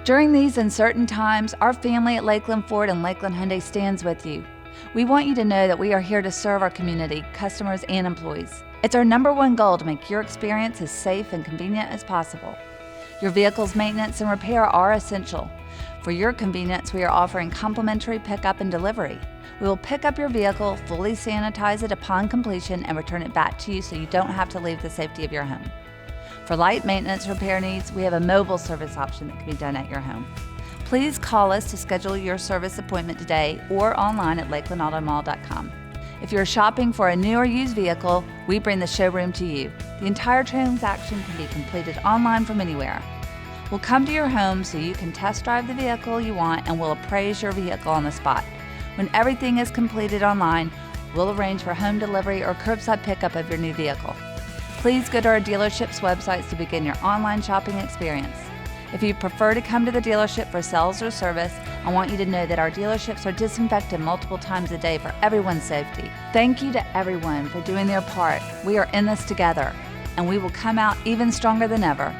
During these uncertain times, our family at Lakeland Ford and Lakeland Hyundai stands with you. We want you to know that we are here to serve our community, customers, and employees. It's our #1 goal to make your experience as safe and convenient as possible. Your vehicle's maintenance and repair are essential. For your convenience, we are offering complimentary pickup and delivery. We will pick up your vehicle, fully sanitize it upon completion, and return it back to you so you don't have to leave the safety of your home. For light maintenance repair needs, we have a mobile service option that can be done at your home. Please call us to schedule your service appointment today or online at lakelandautomall.com. If you're shopping for a new or used vehicle, we bring the showroom to you. The entire transaction can be completed online from anywhere. We'll come to your home so you can test drive the vehicle you want, and we'll appraise your vehicle on the spot. When everything is completed online, we'll arrange for home delivery or curbside pickup of your new vehicle. Please go to our dealership's websites to begin your online shopping experience. If you prefer to come to the dealership for sales or service, I want you to know that our dealerships are disinfected multiple times a day for everyone's safety. Thank you to everyone for doing their part. We are in this together, and we will come out even stronger than ever.